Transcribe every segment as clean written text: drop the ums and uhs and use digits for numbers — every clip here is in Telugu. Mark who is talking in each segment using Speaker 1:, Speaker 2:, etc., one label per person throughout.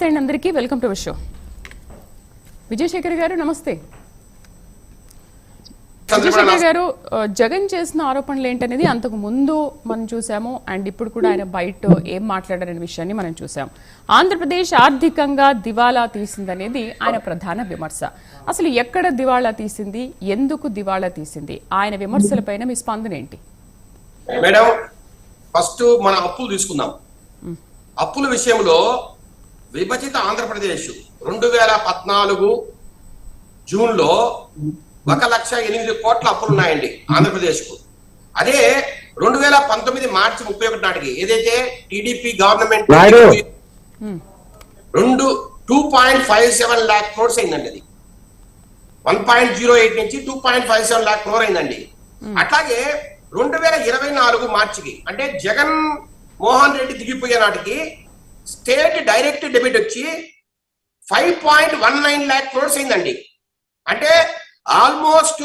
Speaker 1: అందరికీ వెల్కమ్ టు షో. విజయశేఖర్ గారు నమస్తే. విజయశేఖర్ గారు, జగన్ చేసిన ఆరోపణలు ఏంటనేది అంతకు ముందు మనం చూసాము, అండ్ ఇప్పుడు కూడా ఆయన బయట ఏం మాట్లాడారనే విషయాన్ని మనం చూసాం. ఆంధ్రప్రదేశ్ ఆర్థికంగా దివాలా తీసిందనేది ఆయన ప్రధాన విమర్శ. అసలు ఎక్కడ దివాళా తీసింది, ఎందుకు దివాళా తీసింది, ఆయన విమర్శలపైన మీ స్పందన ఏంటి?
Speaker 2: మేడం, ఫస్ట్ మన అప్పులు తీసుకుందాం. అప్పుల విషయంలో విభజిత ఆంధ్రప్రదేశ్ 2014 జూన్లో 1,08,000 కోట్ల అప్పులు ఉన్నాయండి ఆంధ్రప్రదేశ్ కు. అదే 2019 మార్చి 31 నాటికి ఏదైతే టీడీపీ గవర్నమెంట్ 2.57 lakh crores అయిందండి. అది 1.08 నుంచి 2.57 lakh crore అయిందండి. అట్లాగే 2024 మార్చికి అంటే జగన్ మోహన్ రెడ్డి దిగిపోయే నాటికి స్టేట్ డైరెక్ట్ డెబిట్ వచ్చి 5.19 lakh crores అయిందండి. అంటే ఆల్మోస్ట్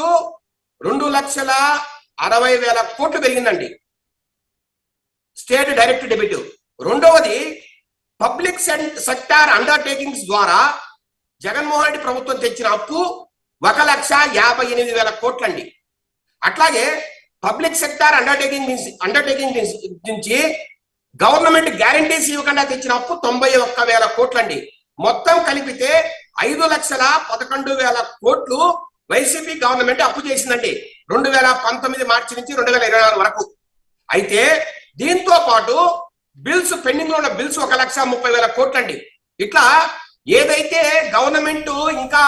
Speaker 2: 2,60,000 కోట్లు పెరిగిందండి స్టేట్ డైరెక్ట్ డెబిట్. రెండవది పబ్లిక్ సెక్టార్ అండర్టేకింగ్స్ ద్వారా జగన్మోహన్ రెడ్డి ప్రభుత్వం తెచ్చిన అప్పు 1,58,000 కోట్లండి. అట్లాగే పబ్లిక్ సెక్టార్ అండర్టేకింగ్ నుంచి గవర్నమెంట్ గ్యారంటీస్ ఇవ్వకుండా తెచ్చిన అప్పు 91,000 కోట్లండి. మొత్తం కలిపితే 5,11,000 కోట్లు వైసీపీ గవర్నమెంట్ అప్పు చేసిందండి 2019 మార్చి నుంచి 2024 వరకు. అయితే దీంతో పాటు బిల్స్ పెండింగ్ లో ఉన్న బిల్స్ 1,30,000 కోట్లండి. ఇట్లా ఏదైతే గవర్నమెంట్ ఇంకా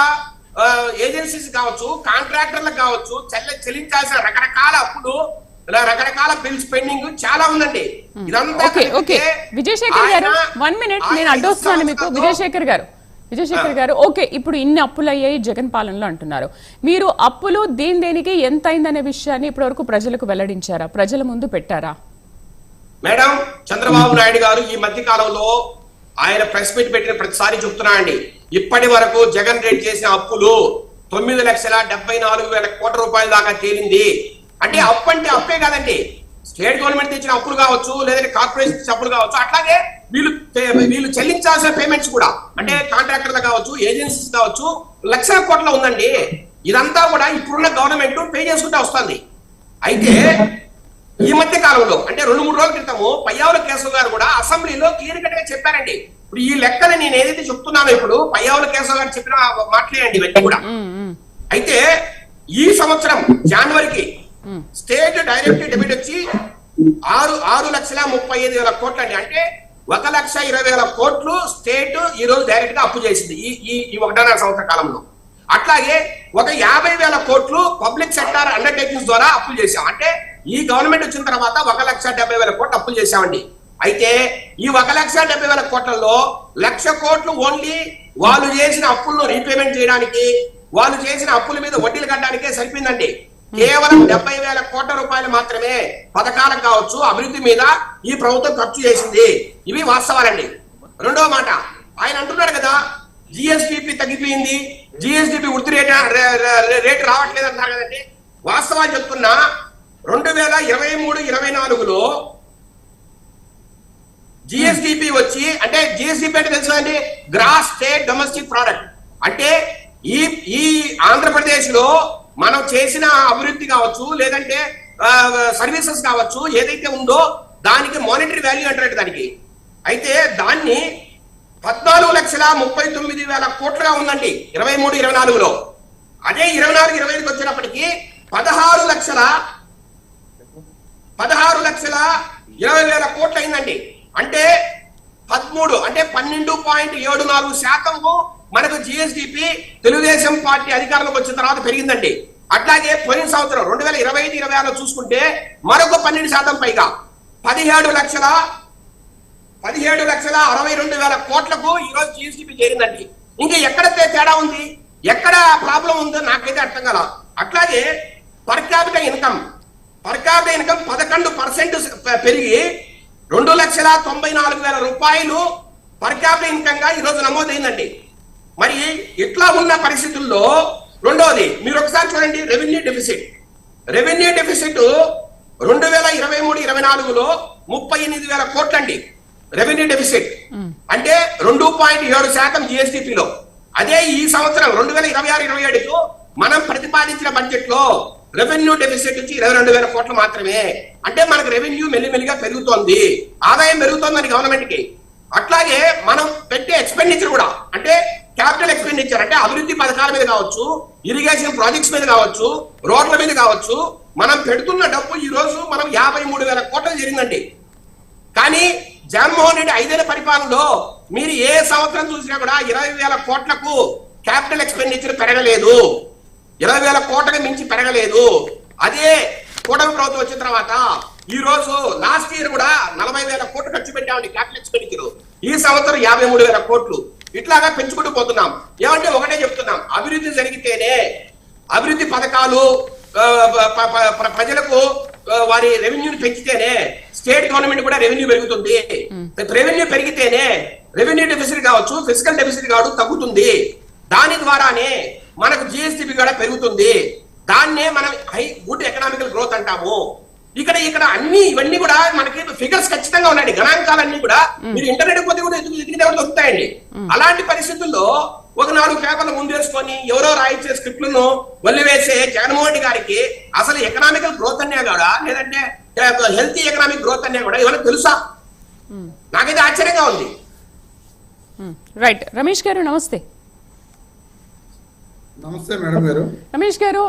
Speaker 2: ఏజెన్సీస్ కావచ్చు, కాంట్రాక్టర్లకు కావచ్చు చెల్లించాల్సిన రకరకాల అప్పులు, రకరకాల బిల్స్ పెండింగ్ చాలా ఉందండి. ఇదంతా
Speaker 1: విజయశేఖర్ గారు 1 minute నేను అడ్డొస్తున్నాను మీకు. విజయశేఖర్ గారు ఓకే, ఇప్పుడు ఇన్ని అప్పులు అయ్యాయి జగన్ పాలనలో అంటున్నారు. మీరు అప్పులు దేనికి ఎంత అయిందనే విషయాన్ని ఇప్పటి వరకు ప్రజలకు వెల్లడించారా, ప్రజల ముందు పెట్టారా?
Speaker 2: మేడం, చంద్రబాబు నాయుడు గారు ఈ మధ్య కాలంలో ఆయన ప్రెస్ మీట్ పెట్టిన ప్రతిసారి చెప్తున్నారండి, ఇప్పటి వరకు జగన్ రెడ్డి చేసిన అప్పులు 9,74,000 కోట్ల రూపాయల దాకా తేలింది. అంటే అప్పు అంటే అప్పే కాదండి, స్టేట్ గవర్నమెంట్ తెచ్చిన అప్పులు కావచ్చు, లేదంటే కార్పొరేషన్ అప్పులు కావచ్చు, అట్లాగే వీళ్ళు చెల్లించాల్సిన పేమెంట్స్ కూడా అంటే కాంట్రాక్టర్లు కావచ్చు, ఏజెన్సీస్ కావచ్చు, 1,00,000 కోట్ల ఉందండి. ఇదంతా కూడా ఇప్పుడున్న గవర్నమెంట్ పే చేసుకుంటూ వస్తుంది. అయితే ఈ మధ్య కాలంలో అంటే 2-3 రోజుల క్రితము పయ్యావుల కేశవ్ గారు కూడా అసెంబ్లీలో క్లియర్ కట్ గా చెప్పారండి. ఇప్పుడు ఈ లెక్కలు నేను ఏదైతే చెప్తున్నానో ఇప్పుడు పయ్యావుల కేశవ్ గారు చెప్పిన మాట్లాడండి ఇవన్నీ కూడా. అయితే ఈ సంవత్సరం జనవరికి స్టేట్ డైరెక్ట్ డెబిట్ వచ్చి 6,35,000 కోట్లు అండి. అంటే 1,20,000 కోట్లు స్టేట్ ఈ రోజు డైరెక్ట్ గా అప్పు చేసింది ఈ 1.5 సంవత్సర కాలంలో. అట్లాగే 50,000 కోట్లు పబ్లిక్ సెక్టార్ అండర్టేకింగ్స్ ద్వారా అప్పులు చేశాం. అంటే ఈ గవర్నమెంట్ వచ్చిన తర్వాత 1,70,000 కోట్లు అప్పులు చేశామండి. అయితే ఈ 1,70,000 కోట్లలో 1,00,000 కోట్లు ఓన్లీ వాళ్ళు చేసిన అప్పులను రీపేమెంట్ చేయడానికి, వాళ్ళు చేసిన అప్పుల మీద వడ్డీలు కట్టడానికే సరిపోయిందండి. కేవలం 70,000 కోట్ల రూపాయలు మాత్రమే పథకాలకు కావచ్చు, అభివృద్ధి మీద ఈ ప్రభుత్వం ఖర్చు చేసింది. ఇవి వాస్తవాలండి. రెండవ మాట, ఆయన అంటున్నాడు కదా జిఎస్డిపి తగ్గిపోయింది, జిఎస్డిపి వృద్ధి రేటు రావట్లేదు అంటున్నారు కదండి. వాస్తవాలు చెప్తున్నా 2023-24లో జిఎస్డిపి వచ్చి, అంటే జిఎస్డిపి అంటే తెలుసునండి, గ్రాస్ స్టేట్ డొమెస్టిక్ ప్రోడక్ట్. అంటే ఈ ఆంధ్రప్రదేశ్ లో మనం చేసిన అభివృద్ధి కావచ్చు, లేదంటే సర్వీసెస్ కావచ్చు, ఏదైతే ఉందో దానికి మానిటరీ వాల్యూ అంటారు దానికి. అయితే దాన్ని 14,39,000 కోట్లుగా ఉందండి 23-24లో. అదే 24-25కి వచ్చేటప్పటికి 16,20,000 కోట్లు అయిందండి. అంటే 12.74% మనకు జిఎస్డిపి తెలుగుదేశం పార్టీ అధికారంలోకి వచ్చిన తర్వాత పెరిగిందండి. అట్లాగే పోయిన సంవత్సరం 2025-26లో చూసుకుంటే మరొక 12% పైగా 17,62,000 కోట్లకు ఈ రోజు జిఎస్డిపి చేరిందండి. ఇంకా ఎక్కడ తేడా ఉంది, ఎక్కడ ప్రాబ్లం ఉందో నాకైతే అర్థం కాల. అట్లాగే పర్ క్యాపిటల్ ఇన్కమ్ 11% పెరిగి 2,94,000 రూపాయలు పర్ క్యాపిటల్ ఇన్కమ్ గా ఈ రోజు నమోదైందండి. మరి ఇట్లా ఉన్న పరిస్థితుల్లో రెండోది మీరు ఒకసారి చూడండి, రెవెన్యూ డెఫిసిట్ 2023-24లో 38,000 కోట్లండి. రెవెన్యూ డెఫిసిట్ అంటే 2.7% జిఎస్టిపిలో. అదే ఈ సంవత్సరం 2026-27కు మనం ప్రతిపాదించిన బడ్జెట్ లో రెవెన్యూ డెఫిసిట్ వచ్చి 22,000 కోట్లు మాత్రమే. అంటే మనకు రెవెన్యూ మెల్లిమెల్లిగా పెరుగుతోంది, ఆదాయం పెరుగుతోందని గవర్నమెంట్ కి. అట్లాగే మనం పెట్టే ఎక్స్పెండిచర్ కూడా అంటే క్యాపిటల్ ఎక్స్పెండిచర్ అంటే అభివృద్ధి పథకాల మీద కావచ్చు, ఇరిగేషన్ ప్రాజెక్ట్స్ మీద కావచ్చు, రోడ్ల మీద కావచ్చు, మనం పెడుతున్న డబ్బు ఈ రోజు మనం 53,000 కోట్లు జరిగిందండి. కానీ జగన్మోహన్ రెడ్డి 5 ఏళ్ల పరిపాలనలో మీరు ఏ సంవత్సరం చూసినా కూడా 20,000 కోట్లకు క్యాపిటల్ ఎక్స్పెండిచర్ పెరగలేదు, 20,000 కోట్లకు మించి పెరగలేదు. అదే కూటమి ప్రభుత్వం వచ్చిన తర్వాత ఈ రోజు లాస్ట్ ఇయర్ కూడా 40,000 కోట్లు ఖర్చు పెట్టామండి క్యాపిటల్ ఎక్స్పెండిచర్. ఈ సంవత్సరం 53,000 కోట్లు. ఇట్లాగా పెంచుకుంటూ పోతున్నాం. ఏమంటే ఒకటే చెప్తున్నాం, అభివృద్ధి జరిగితేనే, అభివృద్ధి పథకాలు ప్రజలకు వారి రెవెన్యూని పెంచితేనే స్టేట్ గవర్నమెంట్ కూడా రెవెన్యూ పెరుగుతుంది. రెవెన్యూ పెరిగితేనే రెవెన్యూ డెఫిసిట్ కావచ్చు, ఫిజికల్ డెఫిసిట్ కావచ్చు తగ్గుతుంది. దాని ద్వారానే మనకు జిఎస్టిపి కూడా పెరుగుతుంది. దాన్నే మనం గుడ్ ఎకనామికల్ గ్రోత్ అంటాము. ఇక్కడ అన్ని ఇవన్నీ కూడా మనకి ఫిగర్స్ ఖచ్చితంగా ఉన్నాయండి. గణాంకాలన్నీ కూడా మీరు ఇంటర్నెట్ పోతే కూడా ఎదిగితే దొరుకుతాయండి. అలాంటి పరిస్థితుల్లో ఒక 4 పేపర్లు ముందేసుకొని ఎవరో రాయించే స్క్రిప్ట్లను వల్లివేసే జగన్మోహన్ రెడ్డి గారికి అసలు ఎకనామికల్ గ్రోత్ అనే కూడా, లేదంటే హెల్తీ ఎకనామిక్ గ్రోత్ అనే కూడా ఏమైనా తెలుసా? నాకైతే ఆశ్చర్యంగా ఉంది.
Speaker 1: రైట్, రమేష్ గారు నమస్తే.
Speaker 3: నమస్తే మేడం గారు.
Speaker 1: రమేష్ గారు,